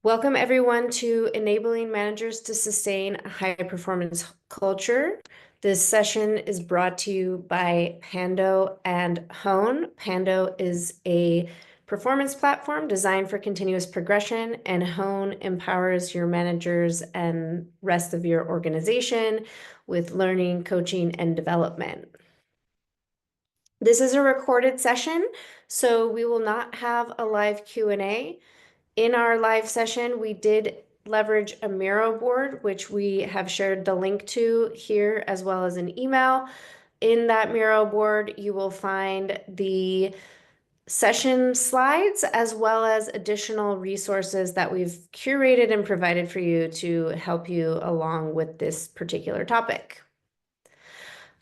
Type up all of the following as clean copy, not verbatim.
Welcome everyone to Enabling Managers to Sustain a High Performance Culture. This session is brought to you by Pando and Hone. Pando is a performance platform designed for continuous progression, and Hone empowers your managers and rest of your organization with learning, coaching, and development. This is a recorded session, so we will not have a live Q&A. In our live session, we did leverage a Miro board, which we have shared the link to here as well as an email. In that Miro board, you will find the session slides as well as additional resources that we've curated and provided for you to help you along with this particular topic.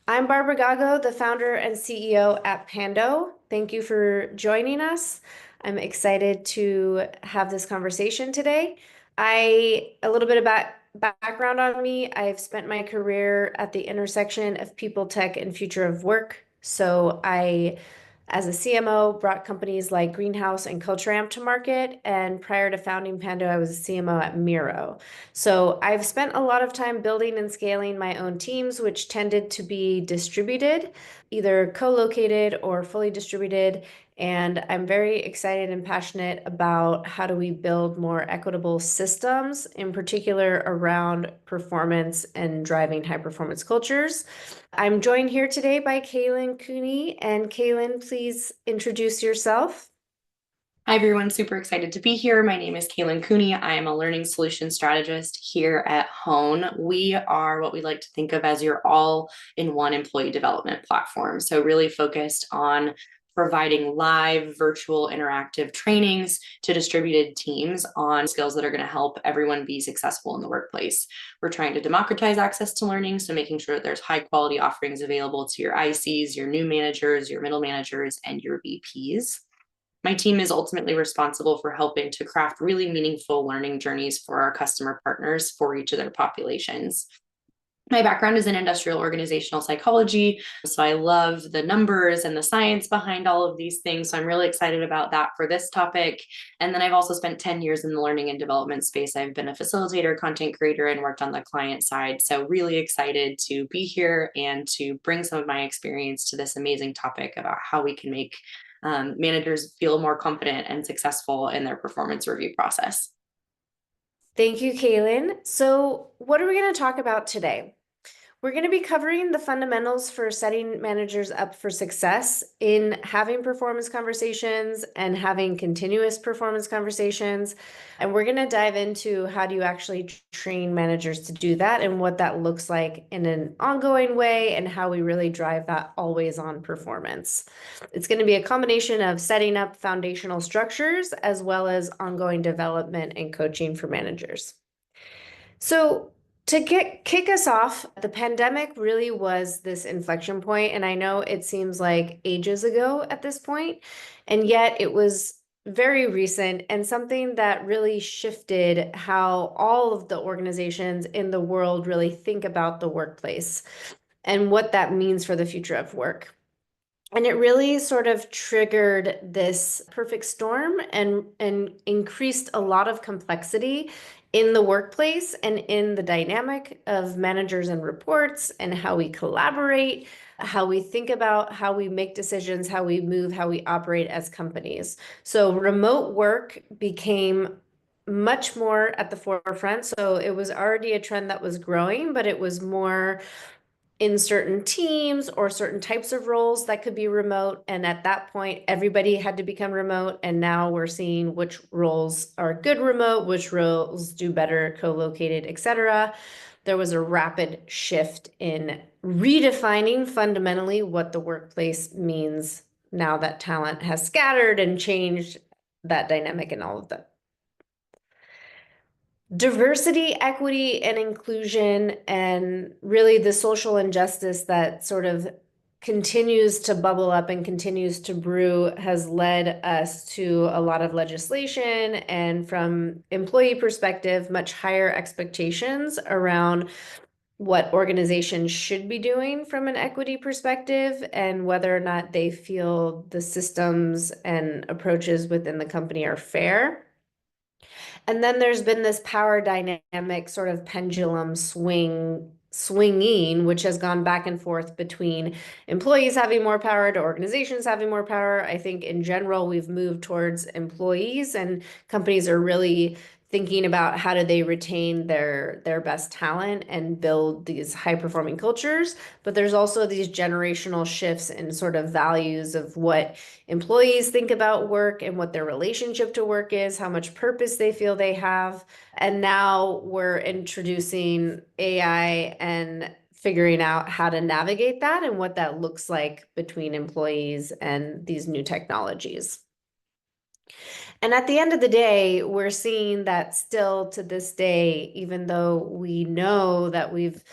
I'm Barbara Gago, the founder and CEO at Pando. Thank you for joining us. I'm excited to have this conversation today. A little bit about background on me. I've spent my career at the intersection of people, tech, and future of work. So as a CMO, brought companies like Greenhouse and CultureAmp to market. And prior to founding Pando, I was a CMO at Miro. So I've spent a lot of time building and scaling my own teams, which tended to be distributed, either co-located or fully distributed. And I'm very excited and passionate about how do we build more equitable systems, in particular around performance and driving high performance cultures. I'm joined here today by Kaylin Cooney. And Kaylin, please introduce yourself. Hi, everyone. Super excited to be here. My name is Kaylin Cooney. I am a learning solution strategist here at Hone. We are what we like to think of as your all-in-one employee development platform. So really focused on providing live, virtual, interactive trainings to distributed teams on skills that are going to help everyone be successful in the workplace. We're trying to democratize access to learning, so making sure that there's high quality offerings available to your ICs, your new managers, your middle managers, and your VPs. My team is ultimately responsible for helping to craft really meaningful learning journeys for our customer partners for each of their populations. My background is in industrial organizational psychology, so I love the numbers and the science behind all of these things. So I'm really excited about that for this topic. And then I've also spent 10 years in the learning and development space. I've been a facilitator, content creator, and worked on the client side. So really excited to be here and to bring some of my experience to this amazing topic about how we can make managers feel more confident and successful in their performance review process. Thank you, Kaylin. So what are we going to talk about today? We're going to be covering the fundamentals for setting managers up for success in having performance conversations and having continuous performance conversations. And we're going to dive into how do you actually train managers to do that and what that looks like in an ongoing way and how we really drive that always on performance. It's going to be a combination of setting up foundational structures as well as ongoing development and coaching for managers. So to kick us off, the pandemic really was this inflection point, and I know it seems like ages ago at this point, and yet it was very recent and something that really shifted how all of the organizations in the world really think about the workplace and what that means for the future of work. And it really sort of triggered this perfect storm and increased a lot of complexity in the workplace and in the dynamic of managers and reports and how we collaborate, how we think about how we make decisions, how we move, how we operate as companies. So remote work became much more at the forefront. So it was already a trend that was growing, but it was more in certain teams or certain types of roles that could be remote. And at that point, everybody had to become remote. And now we're seeing which roles are good remote, which roles do better co-located, et cetera. There was a rapid shift in redefining fundamentally what the workplace means now that talent has scattered and changed that dynamic and all of that. Diversity, equity, and inclusion, and really the social injustice that sort of continues to bubble up and continues to brew has led us to a lot of legislation and, from employee perspective, much higher expectations around what organizations should be doing from an equity perspective and whether or not they feel the systems and approaches within the company are fair. And then there's been this power dynamic sort of pendulum swinging, which has gone back and forth between employees having more power to organizations having more power. I think in general, we've moved towards employees, and companies are really thinking about how do they retain their best talent and build these high performing cultures. But there's also these generational shifts in sort of values of what employees think about work and what their relationship to work is, how much purpose they feel they have. And now we're introducing AI and figuring out how to navigate that and what that looks like between employees and these new technologies. And at the end of the day, we're seeing that still to this day, even though we know that we've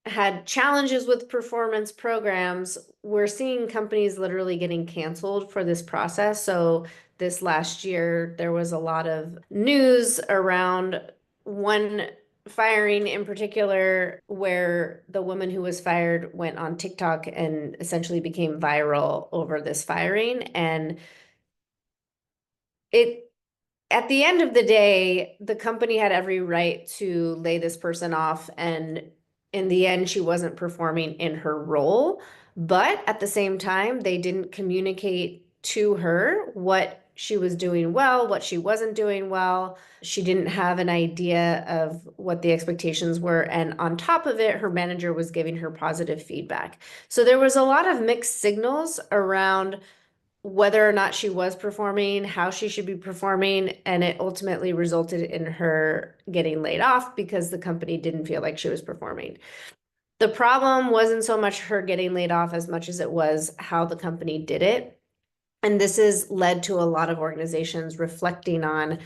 had challenges with performance programs, we're seeing companies literally getting canceled for this process. So this last year, there was a lot of news around one firing in particular, where the woman who was fired went on TikTok and essentially became viral over this firing. And it at the end of the day, the company had every right to lay this person off. And in the end, she wasn't performing in her role. But at the same time, they didn't communicate to her what she was doing well, what she wasn't doing well. She didn't have an idea of what the expectations were. And on top of it, her manager was giving her positive feedback. So there was a lot of mixed signals around whether or not she was performing, how she should be performing, and it ultimately resulted in her getting laid off because the company didn't feel like she was performing. The problem wasn't so much her getting laid off as much as it was how the company did it. And this has led to a lot of organizations reflecting on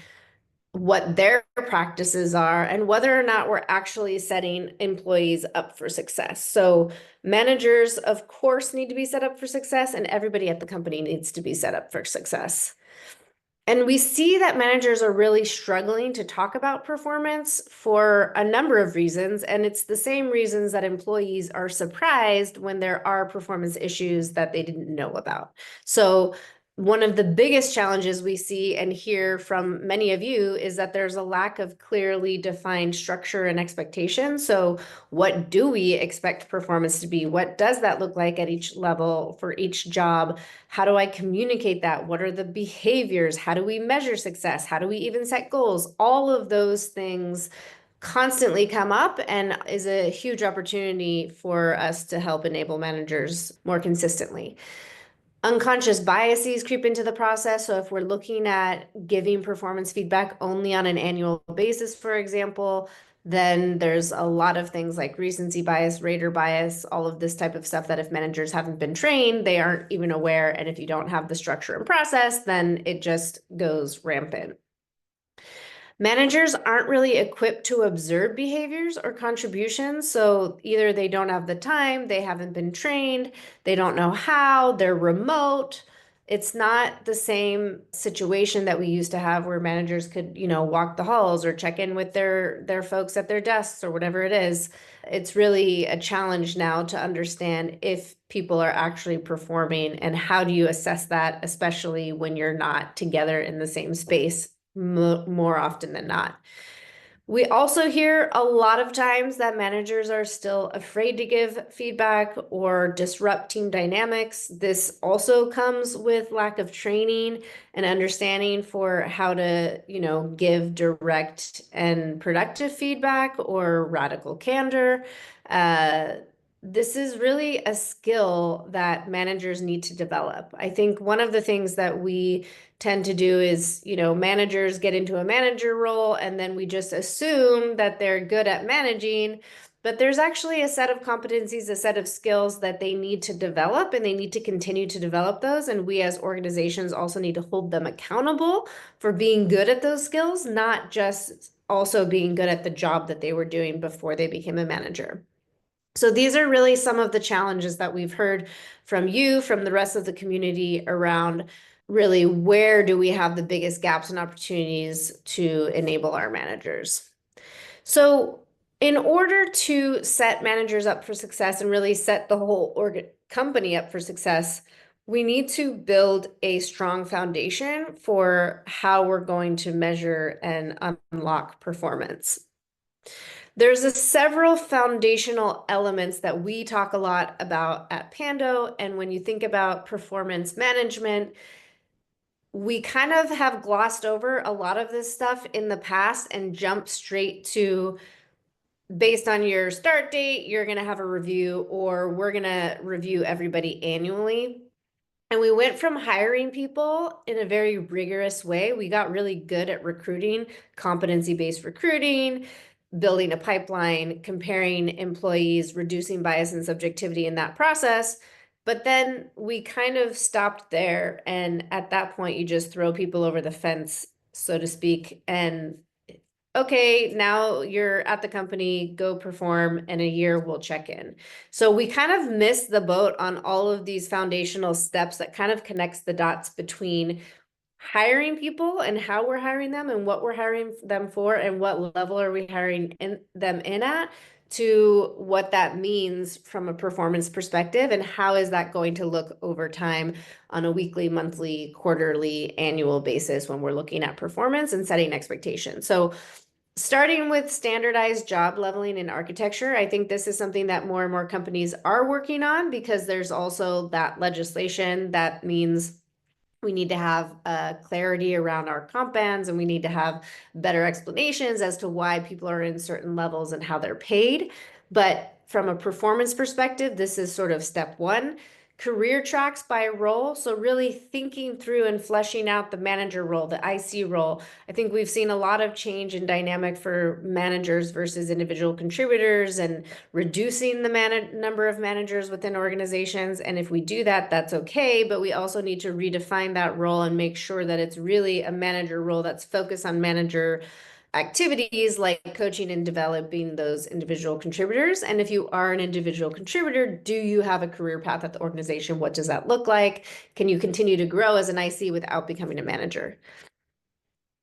what their practices are and whether or not we're actually setting employees up for success. So managers, of course, need to be set up for success, and everybody at the company needs to be set up for success. And we see that managers are really struggling to talk about performance for a number of reasons. And it's the same reasons that employees are surprised when there are performance issues that they didn't know about. So one of the biggest challenges we see and hear from many of you is that there's a lack of clearly defined structure and expectation. So what do we expect performance to be? What does that look like at each level for each job? How do I communicate that? What are the behaviors? How do we measure success? How do we even set goals? All of those things constantly come up and is a huge opportunity for us to help enable managers more consistently. Unconscious biases creep into the process. So if we're looking at giving performance feedback only on an annual basis, for example, then there's a lot of things like recency bias, rater bias, all of this type of stuff that if managers haven't been trained, they aren't even aware. And if you don't have the structure and process, then it just goes rampant. Managers aren't really equipped to observe behaviors or contributions. So either they don't have the time, they haven't been trained, they don't know how, they're remote. It's not the same situation that we used to have where managers could, walk the halls or check in with their folks at their desks or whatever it is. It's really a challenge now to understand if people are actually performing and how do you assess that, especially when you're not together in the same space more often than not. We also hear a lot of times that managers are still afraid to give feedback or disrupt team dynamics. This also comes with lack of training and understanding for how to, give direct and productive feedback or radical candor. This is really a skill that managers need to develop. I think one of the things that we tend to do is, managers get into a manager role and then we just assume that they're good at managing, but there's actually a set of competencies, a set of skills that they need to develop and they need to continue to develop those. And we as organizations also need to hold them accountable for being good at those skills, not just also being good at the job that they were doing before they became a manager. So these are really some of the challenges that we've heard from you, from the rest of the community around really where do we have the biggest gaps and opportunities to enable our managers. So in order to set managers up for success and really set the whole company up for success, We need to build a strong foundation for how we're going to measure and unlock performance. There's several foundational elements that we talk a lot about at Pando, and when you think about performance management, we kind of have glossed over a lot of this stuff in the past and jumped straight to based on your start date, you're going to have a review, or we're going to review everybody annually. And we went from hiring people in a very rigorous way. We got really good at recruiting, competency-based recruiting, building a pipeline, comparing employees, reducing bias and subjectivity in that process. But then we kind of stopped there. And at that point, you just throw people over the fence, so to speak, and okay, now you're at the company, go perform, and a year we'll check in. So we kind of missed the boat on all of these foundational steps that kind of connects the dots between hiring people and how we're hiring them and what we're hiring them for and what level are we hiring them in at, to what that means from a performance perspective and how is that going to look over time on a weekly, monthly, quarterly, annual basis when we're looking at performance and setting expectations. So starting with standardized job leveling in architecture, I think this is something that more and more companies are working on because there's also that legislation that means we need to have clarity around our comp bands, and we need to have better explanations as to why people are in certain levels and how they're paid. But from a performance perspective, this is sort of step one. Career tracks by role. So really thinking through and fleshing out the manager role, the IC role. I think we've seen a lot of change in dynamic for managers versus individual contributors and reducing the number of managers within organizations. And if we do that, that's okay. But we also need to redefine that role and make sure that it's really a manager role that's focused on manager activities like coaching and developing those individual contributors. And if you are an individual contributor, do you have a career path at the organization? What does that look like? Can you continue to grow as an IC without becoming a manager?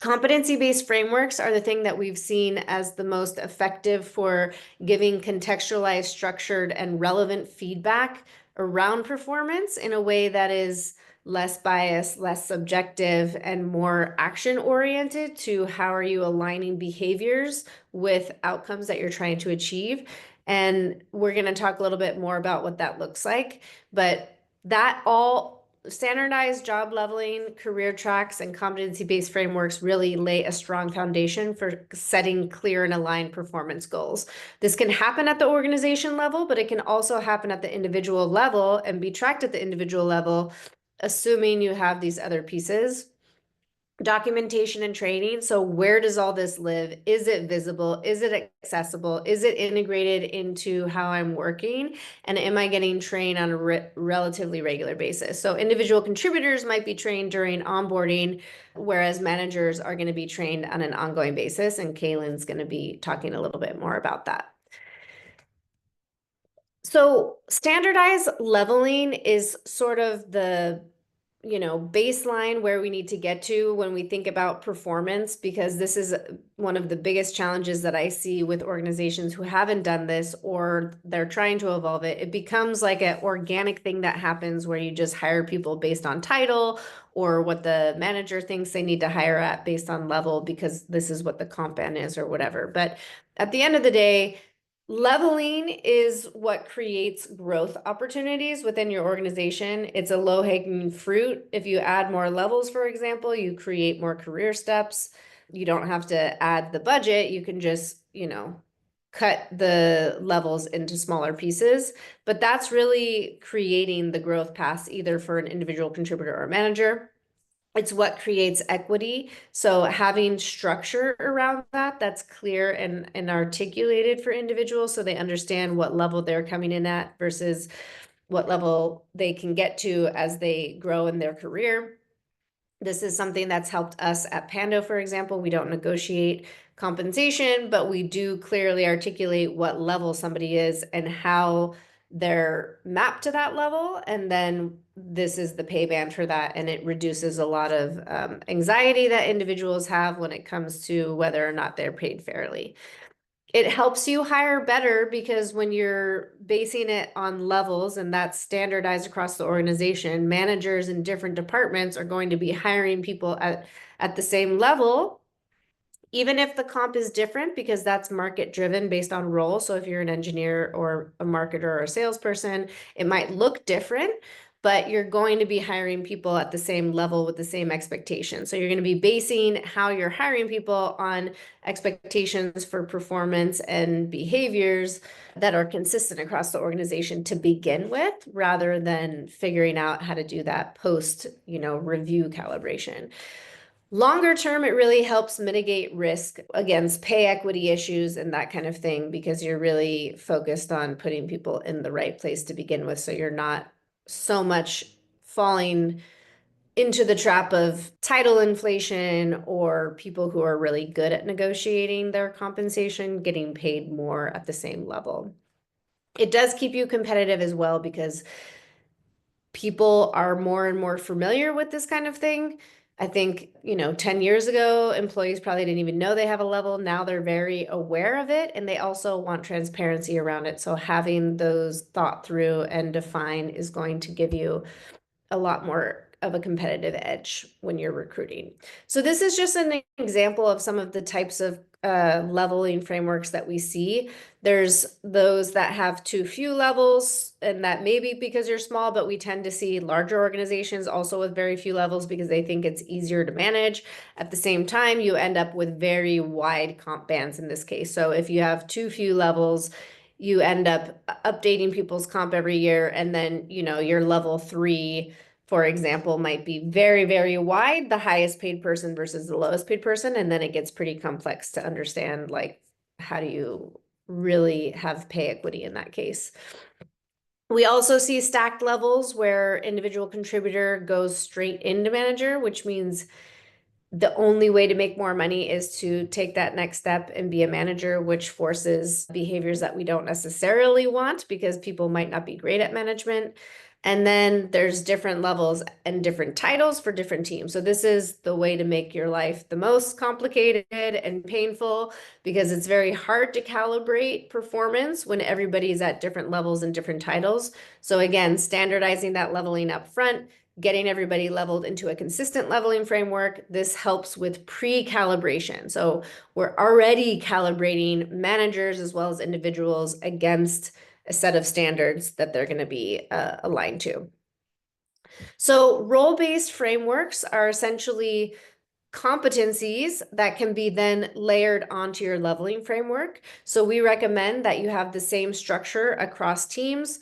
Competency-based frameworks are the thing that we've seen as the most effective for giving contextualized, structured, and relevant feedback around performance in a way that is less biased, less subjective, and more action-oriented to how are you aligning behaviors with outcomes that you're trying to achieve. And we're going to talk a little bit more about what that looks like, but that all standardized job leveling, career tracks, and competency-based frameworks really lay a strong foundation for setting clear and aligned performance goals. This can happen at the organization level, but it can also happen at the individual level and be tracked at the individual level, assuming you have these other pieces. Documentation and training. So where does all this live? Is it visible? Is it accessible? Is it integrated into how I'm working? And am I getting trained on a relatively regular basis? So individual contributors might be trained during onboarding, whereas managers are going to be trained on an ongoing basis. And Kaylin's going to be talking a little bit more about that. So standardized leveling is sort of the baseline where we need to get to when we think about performance, because this is one of the biggest challenges that I see with organizations who haven't done this or they're trying to evolve it. It becomes like an organic thing that happens where you just hire people based on title or what the manager thinks they need to hire at based on level because this is what the comp band is or whatever. But at the end of the day, leveling is what creates growth opportunities within your organization. It's a low-hanging fruit. If you add more levels, for example, you create more career steps. You don't have to add the budget. You can just, cut the levels into smaller pieces. But that's really creating the growth paths either for an individual contributor or manager. It's what creates equity. So having structure around that that's clear and articulated for individuals so they understand what level they're coming in at versus what level they can get to as they grow in their career. This is something that's helped us at Pando, for example. We don't negotiate compensation, but we do clearly articulate what level somebody is and how they're mapped to that level. And then this is the pay band for that. And it reduces a lot of anxiety that individuals have when it comes to whether or not they're paid fairly. It helps you hire better because when you're basing it on levels and that's standardized across the organization, managers in different departments are going to be hiring people at the same level, even if the comp is different, because that's market driven based on role. So if you're an engineer or a marketer or a salesperson, it might look different, but you're going to be hiring people at the same level with the same expectations. So you're going to be basing how you're hiring people on expectations for performance and behaviors that are consistent across the organization to begin with, rather than figuring out how to do that post, review calibration. Longer term, it really helps mitigate risk against pay equity issues and that kind of thing, because you're really focused on putting people in the right place to begin with. So you're not so much falling into the trap of title inflation or people who are really good at negotiating their compensation getting paid more at the same level. It does keep you competitive as well because people are more and more familiar with this kind of thing. I think, 10 years ago, employees probably didn't even know they have a level. Now they're very aware of it and they also want transparency around it. So having those thought through and define is going to give you a lot more of a competitive edge when you're recruiting. So this is just an example of some of the types of leveling frameworks that we see. There's those that have too few levels, and that may be because you're small, but we tend to see larger organizations also with very few levels because they think it's easier to manage. At the same time, you end up with very wide comp bands in this case. So if you have too few levels, you end up updating people's comp every year, and then, your level 3, for example, might be very, very wide, the highest paid person versus the lowest paid person. And then it gets pretty complex to understand, like, how do you really have pay equity in that case? We also see stacked levels where individual contributor goes straight into manager, which means the only way to make more money is to take that next step and be a manager, which forces behaviors that we don't necessarily want because people might not be great at management. And then there's different levels and different titles for different teams. So this is the way to make your life the most complicated and painful, because it's very hard to calibrate performance when everybody's at different levels and different titles. So again, standardizing that leveling up front, getting everybody leveled into a consistent leveling framework. This helps with pre-calibration. So we're already calibrating managers as well as individuals against a set of standards that they're going to be aligned to. So role-based frameworks are essentially competencies that can be then layered onto your leveling framework. So we recommend that you have the same structure across teams.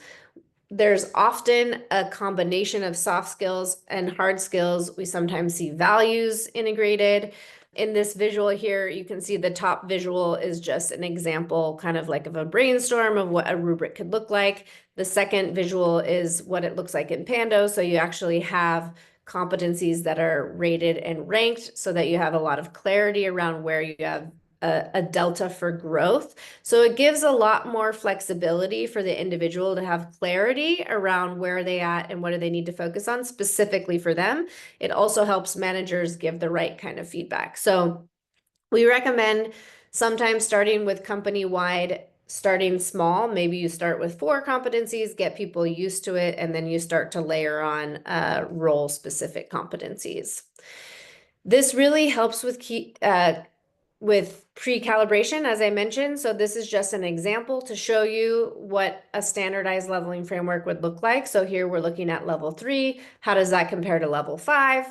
There's often a combination of soft skills and hard skills. We sometimes see values integrated. In this visual here, you can see the top visual is just an example, kind of like of a brainstorm of what a rubric could look like. The second visual is what it looks like in Pando. So you actually have competencies that are rated and ranked so that you have a lot of clarity around where you have a delta for growth. So it gives a lot more flexibility for the individual to have clarity around where they at and what do they need to focus on specifically for them. It also helps managers give the right kind of feedback. So we recommend sometimes starting with company-wide, starting small. Maybe you start with 4 competencies, get people used to it, and then you start to layer on role-specific competencies. This really helps with pre-calibration, as I mentioned. So this is just an example to show you what a standardized leveling framework would look like. So here we're looking at level 3. How does that compare to level 5?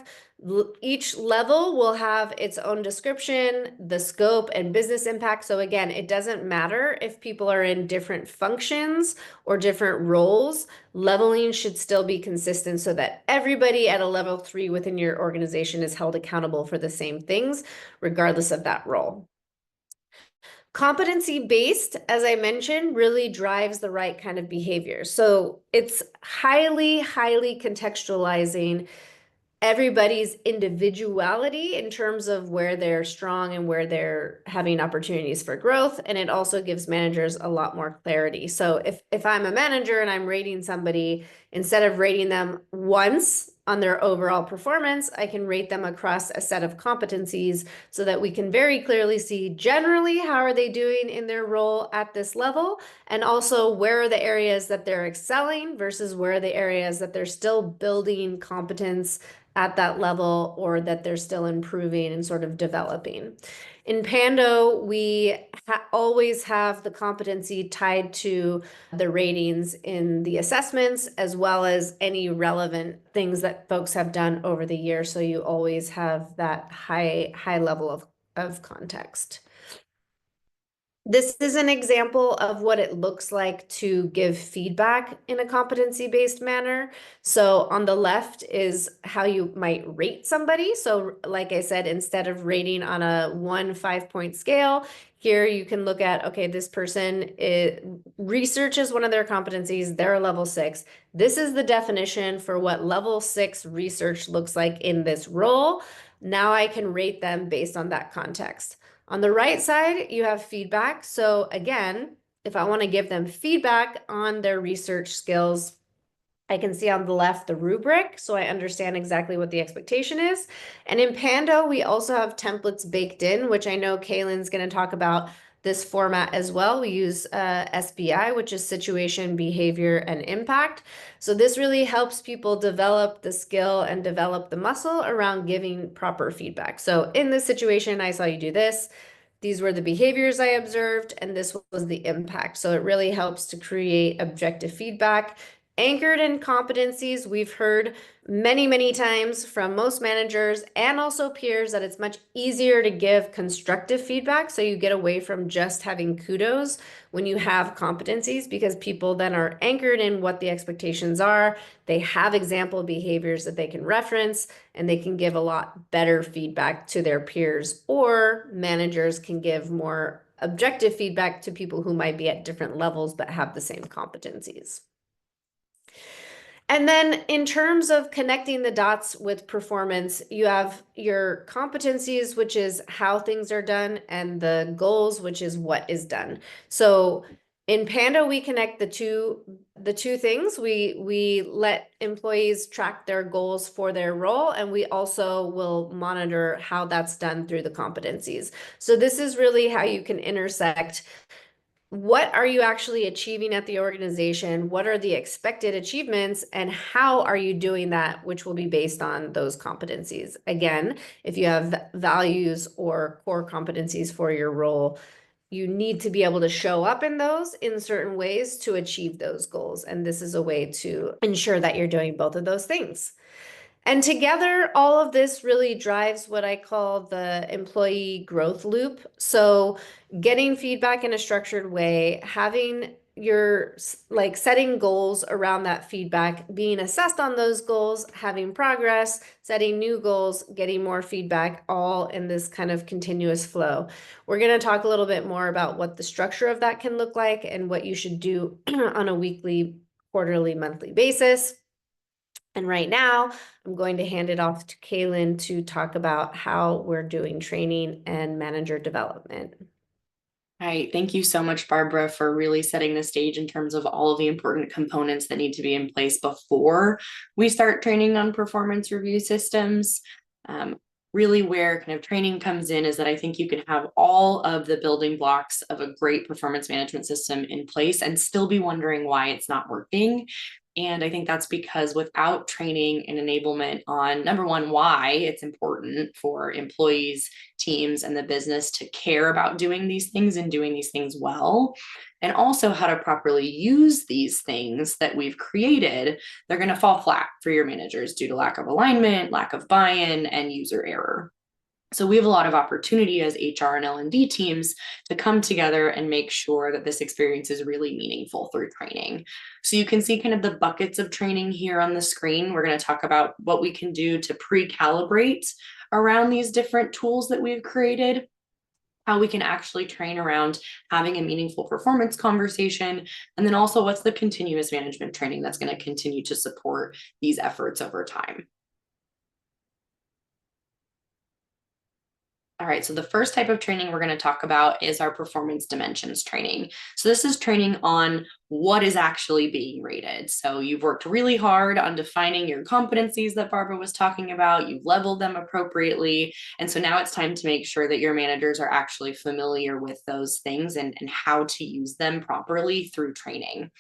Each level will have its own description, the scope, and business impact. So again, it doesn't matter if people are in different functions or different roles. Leveling should still be consistent so that everybody at a level 3 within your organization is held accountable for the same things, regardless of that role. Competency-based, as I mentioned, really drives the right kind of behavior. So it's highly, highly contextualizing everybody's individuality in terms of where they're strong and where they're having opportunities for growth. And it also gives managers a lot more clarity. So if I'm a manager and I'm rating somebody, instead of rating them once on their overall performance, I can rate them across a set of competencies so that we can very clearly see generally how are they doing in their role at this level, and also where are the areas that they're excelling versus where are the areas that they're still building competence at that level or that they're still improving and sort of developing. In Pando, we always have the competency tied to the ratings in the assessments, as well as any relevant things that folks have done over the year. So you always have that high level of context. This is an example of what it looks like to give feedback in a competency-based manner. So on the left is how you might rate somebody. So like I said, instead of rating on a 1 5-point scale, here you can look at, okay, this person research is one of their competencies, they're a level 6. This is the definition for what level 6 research looks like in this role. Now I can rate them based on that context. On the right side, you have feedback. So again, if I want to give them feedback on their research skills, I can see on the left the rubric, so I understand exactly what the expectation is. And in Pando, we also have templates baked in, which I know Kaylin's going to talk about this format as well. We use SBI, which is situation, behavior, and impact. So this really helps people develop the skill and develop the muscle around giving proper feedback. So in this situation, I saw you do this. These were the behaviors I observed, and this was the impact. So it really helps to create objective feedback anchored in competencies. We've heard many times from most managers and also peers that it's much easier to give constructive feedback. So you get away from just having kudos when you have competencies, because people then are anchored in what the expectations are. They have example behaviors that they can reference, and they can give a lot better feedback to their peers, or managers can give more objective feedback to people who might be at different levels but have the same competencies. And then in terms of connecting the dots with performance, you have your competencies, which is how things are done, and the goals, which is what is done. So in Pando, we connect the two things. We let employees track their goals for their role, and we also will monitor how that's done through the competencies. So this is really how you can intersect what are you actually achieving at the organization? What are the expected achievements, and how are you doing that, which will be based on those competencies. Again, if you have values or core competencies for your role, you need to be able to show up in those in certain ways to achieve those goals. And this is a way to ensure that you're doing both of those things. And together, all of this really drives what I call the employee growth loop. So getting feedback in a structured way, having your setting goals around that feedback, being assessed on those goals, having progress, setting new goals, getting more feedback, all in this kind of continuous flow. We're going to talk a little bit more about what the structure of that can look like and what you should do on a weekly, quarterly, monthly basis. And right now, I'm going to hand it off to Kaylin to talk about how we're doing training and manager development. All right. Thank you so much, Barbara, for really setting the stage in terms of all of the important components that need to be in place before we start training on performance review systems. Really where kind of training comes in is that I think you can have all of the building blocks of a great performance management system in place and still be wondering why it's not working. And I think that's because without training and enablement on number one, why it's important for employees, teams, and the business to care about doing these things and doing these things well, and also how to properly use these things that we've created, they're going to fall flat for your managers due to lack of alignment, lack of buy-in, and user error. So we have a lot of opportunity as HR and L&D teams to come together and make sure that this experience is really meaningful through training. So you can see kind of the buckets of training here on the screen. We're going to talk about what we can do to pre-calibrate around these different tools that we've created, how we can actually train around having a meaningful performance conversation, and then also what's the continuous management training that's going to continue to support these efforts over time. All right, so the first type of training we're going to talk about is our performance dimensions training. So this is training on what is actually being rated. So you've worked really hard on defining your competencies that Barbara was talking about, you've leveled them appropriately. And so now it's time to make sure that your managers are actually familiar with those things and how to use them properly through training.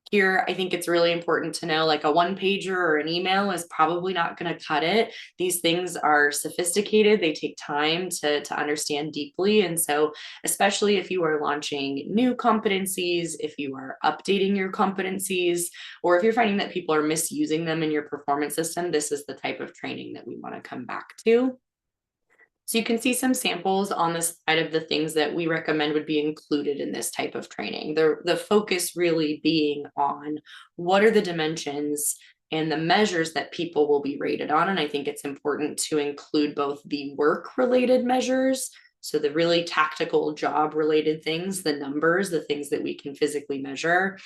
Here, I think it's really important to know like a one pager or an email is probably not going to cut it. These things are sophisticated, they take time to understand deeply. And so, especially if you are launching new competencies, if you are updating your competencies, or if you're finding that people are misusing them in your performance system, this is the type of training that we want to come back to. So you can see some samples on the side of the things that we recommend would be included in this type of training. The focus really being on what are the dimensions and the measures that people will be rated on. And I think it's important to include both the work-related measures, so the really tactical job-related things, the numbers, the things that we can physically measure,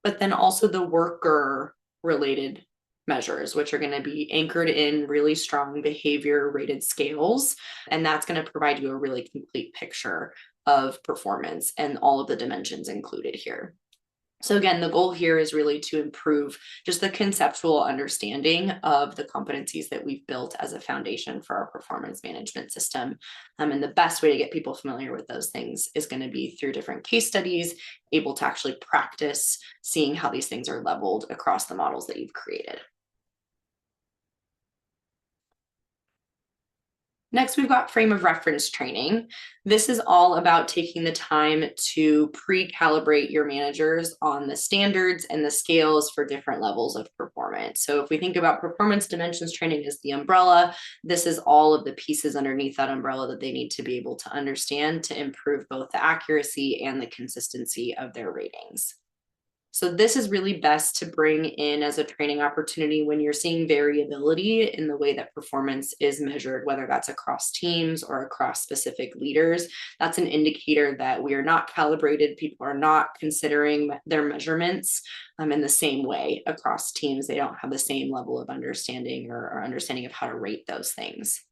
but then also the worker-related measures, which are going to be anchored in really strong behavior rated scales. And that's going to provide you a really complete picture of performance and all of the dimensions included here. So again, the goal here is really to improve just the conceptual understanding of the competencies that we've built as a foundation for our performance management system. And the best way to get people familiar with those things is going to be through different case studies, able to actually practice seeing how these things are leveled across the models that you've created. Next, we've got frame of reference training. This is all about taking the time to pre-calibrate your managers on the standards and the scales for different levels of performance. So if we think about performance dimensions training as the umbrella, this is all of the pieces underneath that umbrella that they need to be able to understand to improve both the accuracy and the consistency of their ratings. So this is really best to bring in as a training opportunity when you're seeing variability in the way that performance is measured, whether that's across teams or across specific leaders. That's an indicator that we are not calibrated. People are not considering their measurements in the same way across teams. They don't have the same level of understanding or understanding of how to rate those things.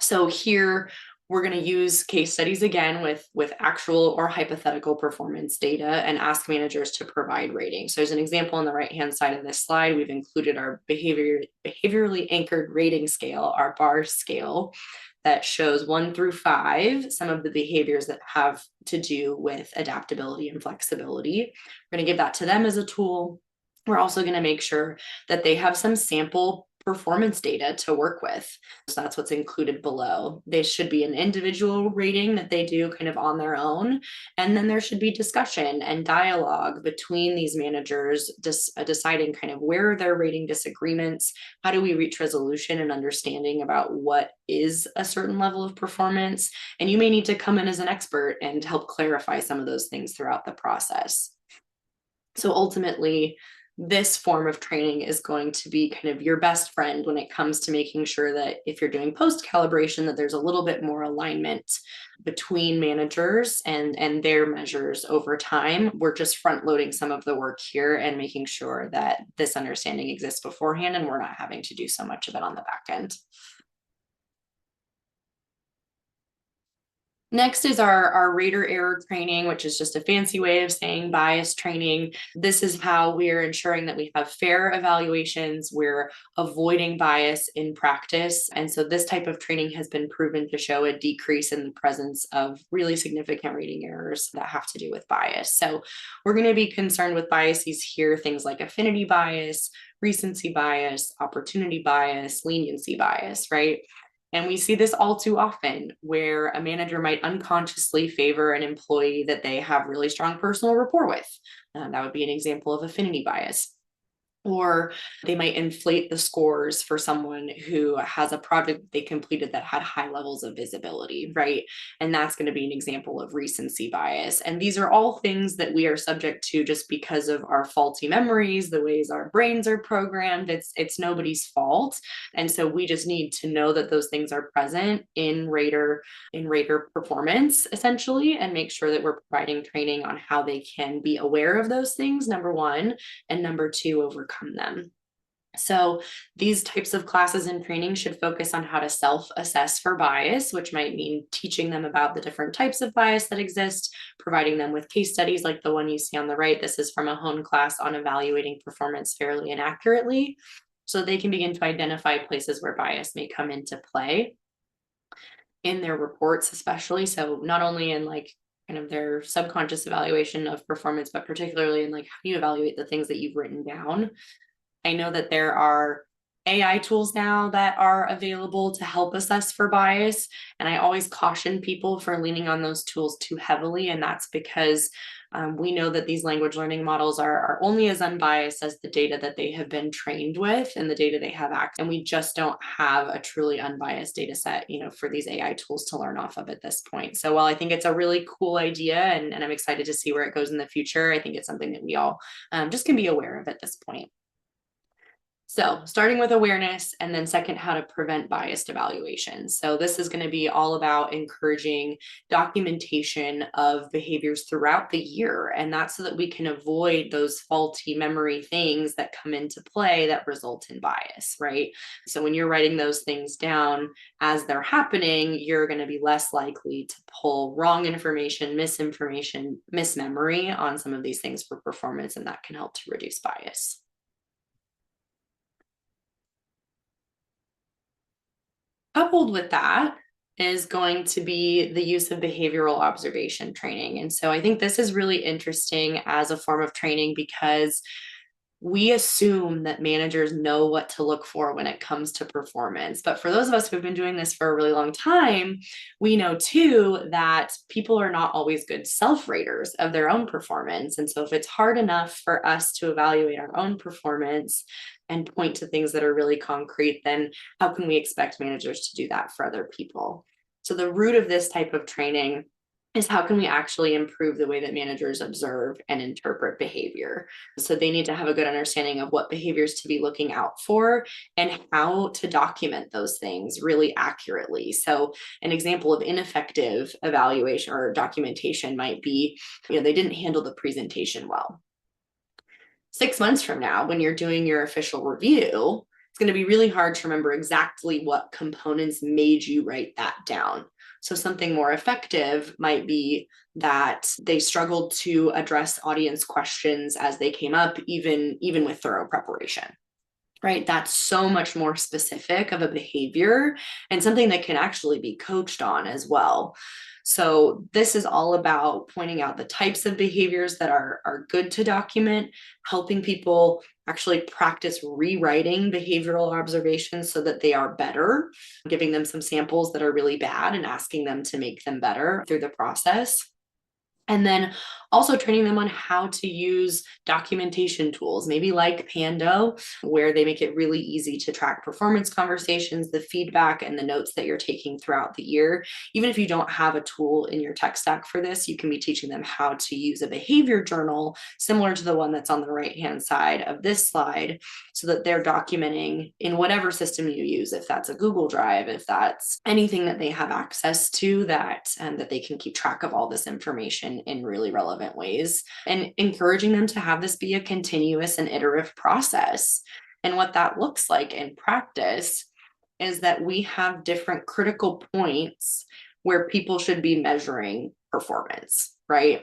So here we're going to use case studies again with actual or hypothetical performance data and ask managers to provide ratings. So there's an example on the right-hand side of this slide. We've included our behaviorally anchored rating scale, our BAR scale, that shows 1 through 5, some of the behaviors that have to do with adaptability and flexibility. We're going to give that to them as a tool. We're also going to make sure that they have some sample performance data to work with. So that's what's included below. They should be an individual rating that they do kind of on their own. And then there should be discussion and dialogue between these managers, deciding kind of where are their rating disagreements, how do we reach resolution and understanding about what is a certain level of performance. And you may need to come in as an expert and help clarify some of those things throughout the process. So ultimately, this form of training is going to be kind of your best friend when it comes to making sure that if you're doing post calibration, that there's a little bit more alignment between managers and their measures over time. We're just front loading some of the work here and making sure that this understanding exists beforehand and we're not having to do so much of it on the back end. Next is our rater error training, which is just a fancy way of saying bias training. This is how we're ensuring that we have fair evaluations. We're avoiding bias in practice. And so this type of training has been proven to show a decrease in the presence of really significant rating errors that have to do with bias. So we're going to be concerned with biases here, things like affinity bias, recency bias, opportunity bias, leniency bias, right? And we see this all too often where a manager might unconsciously favor an employee that they have really strong personal rapport with. That would be an example of affinity bias. Or they might inflate the scores for someone who has a project they completed that had high levels of visibility, right? And that's going to be an example of recency bias. And these are all things that we are subject to just because of our faulty memories, the ways our brains are programmed. It's nobody's fault. And so we just need to know that those things are present in rater performance, essentially, and make sure that we're providing training on how they can be aware of those things, number one, and number two, overcome them. So these types of classes and training should focus on how to self-assess for bias, which might mean teaching them about the different types of bias that exist, providing them with case studies like the one you see on the right. This is from a Hone class on evaluating performance fairly and accurately, so they can begin to identify places where bias may come into play in their reports, especially. So not only in like kind of their subconscious evaluation of performance, but particularly in like how you evaluate the things that you've written down. I know that there are AI tools now that are available to help assess for bias. And I always caution people for leaning on those tools too heavily. And that's because we know that these language learning models are only as unbiased as the data that they have been trained with and the data they have access. And we just don't have a truly unbiased data set, for these AI tools to learn off of at this point. So while I think it's a really cool idea and I'm excited to see where it goes in the future, I think it's something that we all just can be aware of at this point. So starting with awareness, and then second, how to prevent biased evaluations. So this is going to be all about encouraging documentation of behaviors throughout the year. And that's so that we can avoid those faulty memory things that come into play that result in bias, right? So when you're writing those things down as they're happening, you're going to be less likely to pull wrong information, misinformation, mismemory on some of these things for performance, and that can help to reduce bias. Coupled with that is going to be the use of behavioral observation training. And so I think this is really interesting as a form of training because we assume that managers know what to look for when it comes to performance. But for those of us who've been doing this for a really long time, we know too that people are not always good self-raters of their own performance. And so if it's hard enough for us to evaluate our own performance and point to things that are really concrete, then how can we expect managers to do that for other people? So the root of this type of training is how can we actually improve the way that managers observe and interpret behavior? So they need to have a good understanding of what behaviors to be looking out for and how to document those things really accurately. So an example of ineffective evaluation or documentation might be, they didn't handle the presentation well. 6 months from now, when you're doing your official review, it's going to be really hard to remember exactly what components made you write that down. So something more effective might be that they struggled to address audience questions as they came up, even with thorough preparation. Right? That's so much more specific of a behavior and something that can actually be coached on as well. So this is all about pointing out the types of behaviors that are good to document, helping people actually practice rewriting behavioral observations so that they are better, giving them some samples that are really bad and asking them to make them better through the process. And then also training them on how to use documentation tools, maybe like Pando, where they make it really easy to track performance conversations, the feedback, and the notes that you're taking throughout the year. Even if you don't have a tool in your tech stack for this, you can be teaching them how to use a behavior journal similar to the one that's on the right-hand side of this slide, so that they're documenting in whatever system you use, if that's a Google Drive, if that's anything that they have access to, that they can keep track of all this information in really relevant ways, and encouraging them to have this be a continuous and iterative process. And what that looks like in practice is that we have different critical points where people should be measuring performance, right?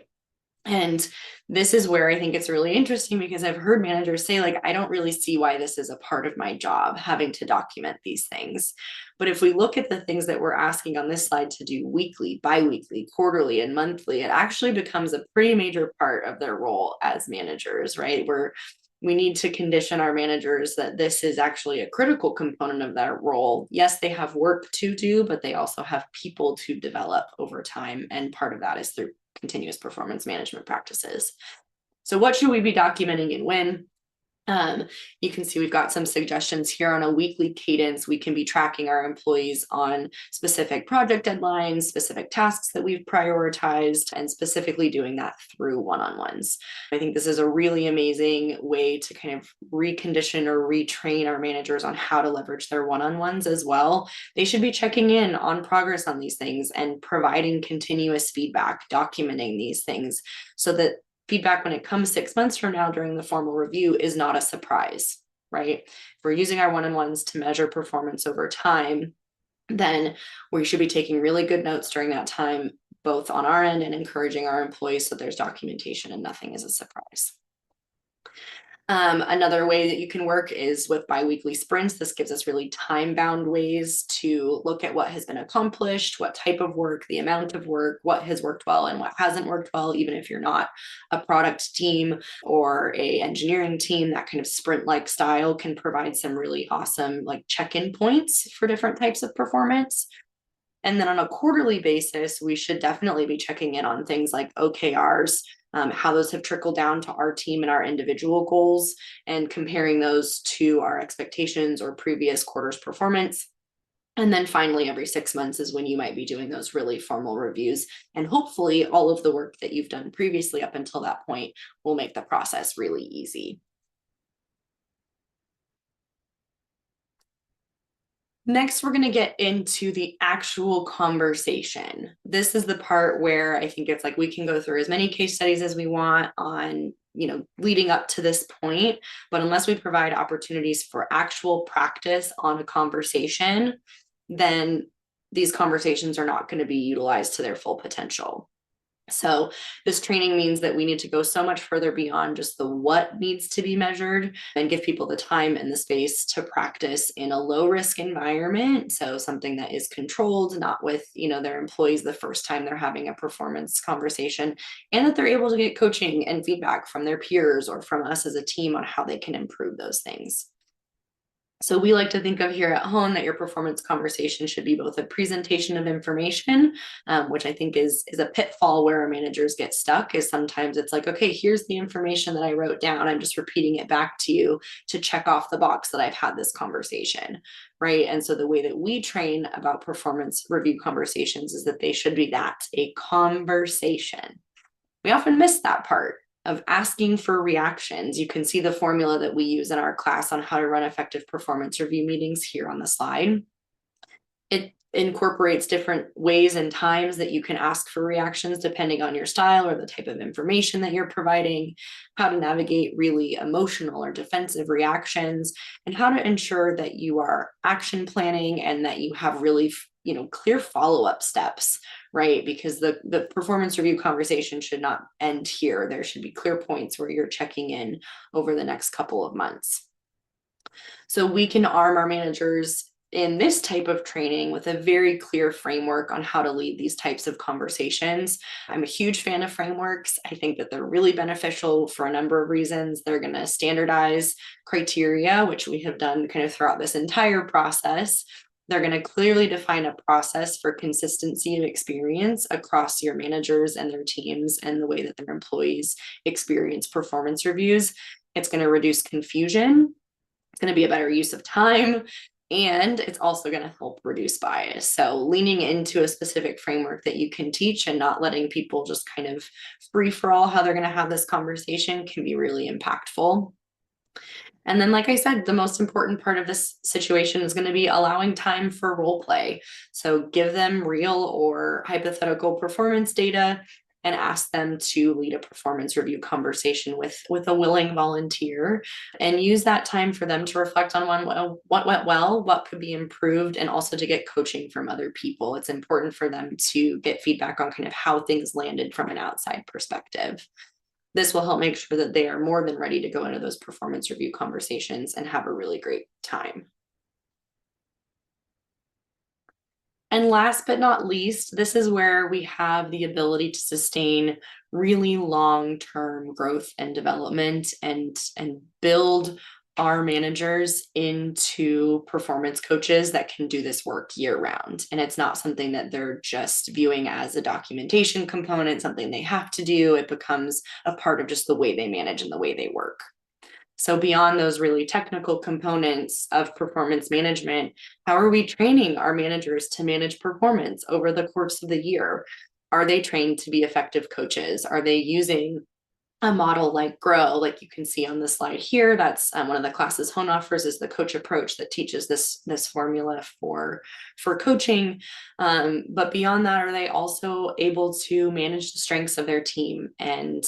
And this is where I think it's really interesting, because I've heard managers say, like, I don't really see why this is a part of my job, having to document these things. But if we look at the things that we're asking on this slide to do weekly, biweekly, quarterly, and monthly, it actually becomes a pretty major part of their role as managers, right? We need to condition our managers that this is actually a critical component of their role. Yes, they have work to do, but they also have people to develop over time. And part of that is through continuous performance management practices. So what should we be documenting and when? You can see we've got some suggestions here. On a weekly cadence, we can be tracking our employees on specific project deadlines, specific tasks that we've prioritized, and specifically doing that through one-on-ones. I think this is a really amazing way to kind of recondition or retrain our managers on how to leverage their one-on-ones as well. They should be checking in on progress on these things and providing continuous feedback, documenting these things, so that feedback when it comes 6 months from now during the formal review is not a surprise. right? If we're using our one-on-ones to measure performance over time, then we should be taking really good notes during that time, both on our end and encouraging our employees so there's documentation and nothing is a surprise. Another way that you can work is with biweekly sprints. This gives us really time-bound ways to look at what has been accomplished, what type of work, the amount of work, what has worked well and what hasn't worked well, even if you're not a product team or a engineering team. That kind of sprint-like style can provide some really awesome like check-in points for different types of performance. And then on a quarterly basis, we should definitely be checking in on things like OKRs, how those have trickled down to our team and our individual goals, and comparing those to our expectations or previous quarter's performance. And then finally, every 6 months is when you might be doing those really formal reviews. And hopefully all of the work that you've done previously up until that point will make the process really easy. Next, we're going to get into the actual conversation. This is the part where I think it's like we can go through as many case studies as we want on, leading up to this point, but unless we provide opportunities for actual practice on a conversation, then these conversations are not going to be utilized to their full potential. So this training means that we need to go so much further beyond just the what needs to be measured and give people the time and the space to practice in a low risk environment. So something that is controlled, not with, their employees the first time they're having a performance conversation, and that they're able to get coaching and feedback from their peers or from us as a team on how they can improve those things. So we like to think of here at home that your performance conversation should be both a presentation of information, which I think is a pitfall where our managers get stuck, is sometimes it's like, okay, here's the information that I wrote down. I'm just repeating it back to you to check off the box that I've had this conversation, right? And so the way that we train about performance review conversations is that they should be that, a conversation. We often miss that part of asking for reactions. You can see the formula that we use in our class on how to run effective performance review meetings here on the slide. It incorporates different ways and times that you can ask for reactions depending on your style or the type of information that you're providing, how to navigate really emotional or defensive reactions, and how to ensure that you are action planning and that you have really clear follow-up steps, right? Because the performance review conversation should not end here. There should be clear points where you're checking in over the next couple of months. So we can arm our managers in this type of training with a very clear framework on how to lead these types of conversations. I'm a huge fan of frameworks. I think that they're really beneficial for a number of reasons. They're going to standardize criteria, which we have done kind of throughout this entire process. They're going to clearly define a process for consistency of experience across your managers and their teams and the way that their employees experience performance reviews. It's going to reduce confusion. It's going to be a better use of time. And it's also going to help reduce bias. So leaning into a specific framework that you can teach and not letting people just kind of free for all how they're going to have this conversation can be really impactful. And then, like I said, the most important part of this situation is going to be allowing time for role play. So give them real or hypothetical performance data and ask them to lead a performance review conversation with a willing volunteer, and use that time for them to reflect on what went well, what could be improved, and also to get coaching from other people. It's important for them to get feedback on kind of how things landed from an outside perspective. This will help make sure that they are more than ready to go into those performance review conversations and have a really great time. And last but not least, this is where we have the ability to sustain really long-term growth and development and build our managers into performance coaches that can do this work year round. And it's not something that they're just viewing as a documentation component, something they have to do. It becomes a part of just the way they manage and the way they work. So beyond those really technical components of performance management, how are we training our managers to manage performance over the course of the year? Are they trained to be effective coaches? Are they using a model like Grow, like you can see on the slide here. That's one of the classes Hone offers, is the coach approach that teaches this formula for coaching. But beyond that, are they also able to manage the strengths of their team and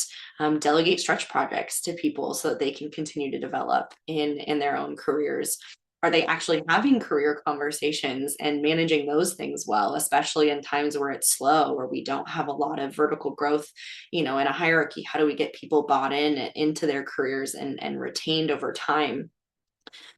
delegate stretch projects to people so that they can continue to develop in their own careers? Are they actually having career conversations and managing those things well, especially in times where it's slow, where we don't have a lot of vertical growth, in a hierarchy? How do we get people bought into their careers and retained over time?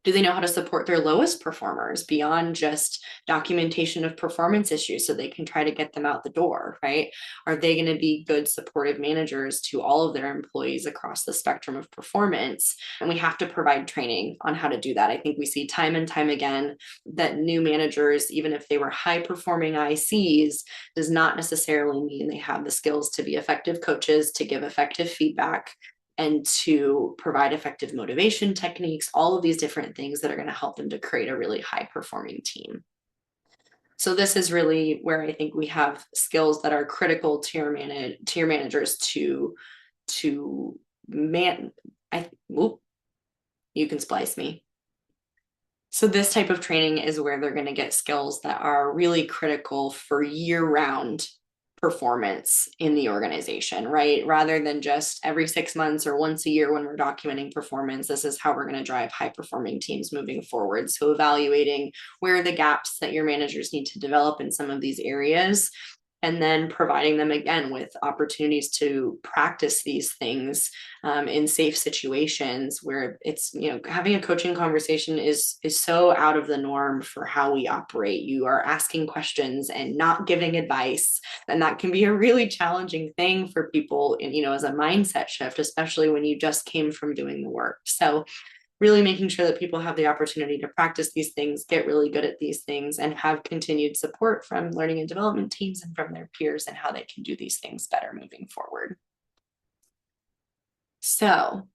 Do they know how to support their lowest performers beyond just documentation of performance issues so they can try to get them out the door, right? Are they going to be good supportive managers to all of their employees across the spectrum of performance? And we have to provide training on how to do that. I think we see time and time again that new managers, even if they were high performing ICs, does not necessarily mean they have the skills to be effective coaches, to give effective feedback, and to provide effective motivation techniques, all of these different things that are going to help them to create a really high performing team. So this is really where I think we have skills that are critical to your managers to man. You can splice me. So this type of training is where they're going to get skills that are really critical for year-round performance in the organization, right? Rather than just every 6 months or once a year when we're documenting performance, this is how we're going to drive high performing teams moving forward. So evaluating where are the gaps that your managers need to develop in some of these areas, and then providing them again with opportunities to practice these things in safe situations where it's, having a coaching conversation is so out of the norm for how we operate. You are asking questions and not giving advice, and that can be a really challenging thing for people, as a mindset shift, especially when you just came from doing the work. So really making sure that people have the opportunity to practice these things, get really good at these things, and have continued support from learning and development teams and from their peers and how they can do these things better moving forward. So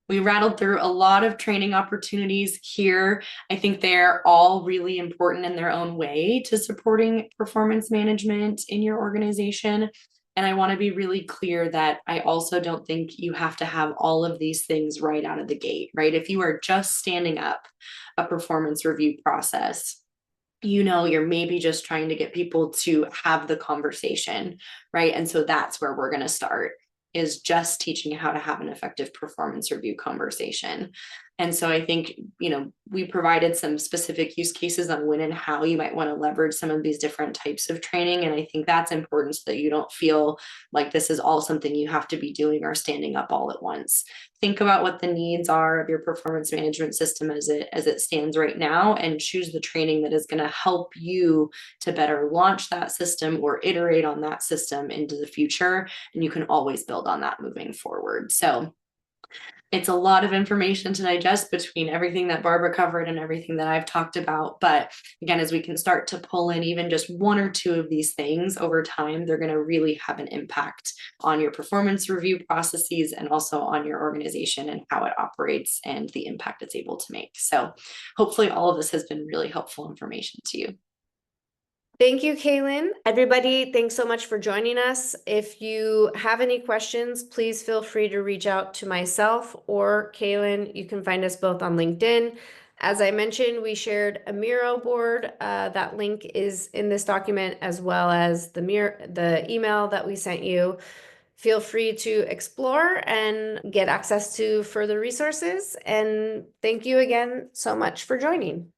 we rattled through a lot of training opportunities here. I think they're all really important in their own way to supporting performance management in your organization. And I want to be really clear that I also don't think you have to have all of these things right out of the gate, right? If you are just standing up a performance review process, you're maybe just trying to get people to have the conversation, right? And so that's where we're going to start, is just teaching how to have an effective performance review conversation. And so I think, we provided some specific use cases on when and how you might want to leverage some of these different types of training. And I think that's important so that you don't feel like this is all something you have to be doing or standing up all at once. Think about what the needs are of your performance management system as it stands right now, and choose the training that is going to help you to better launch that system or iterate on that system into the future. And you can always build on that moving forward. So it's a lot of information to digest between everything that Barbara covered and everything that I've talked about. But again, as we can start to pull in even just one or two of these things over time, they're going to really have an impact on your performance review processes and also on your organization and how it operates and the impact it's able to make. So hopefully all of this has been really helpful information to you. Thank you, Kaylin. Everybody, thanks so much for joining us. If you have any questions, please feel free to reach out to myself or Kaylin. You can find us both on LinkedIn. As I mentioned, we shared a Miro board. That link is in this document, as well as the email that we sent you. Feel free to explore and get access to further resources. And thank you again so much for joining.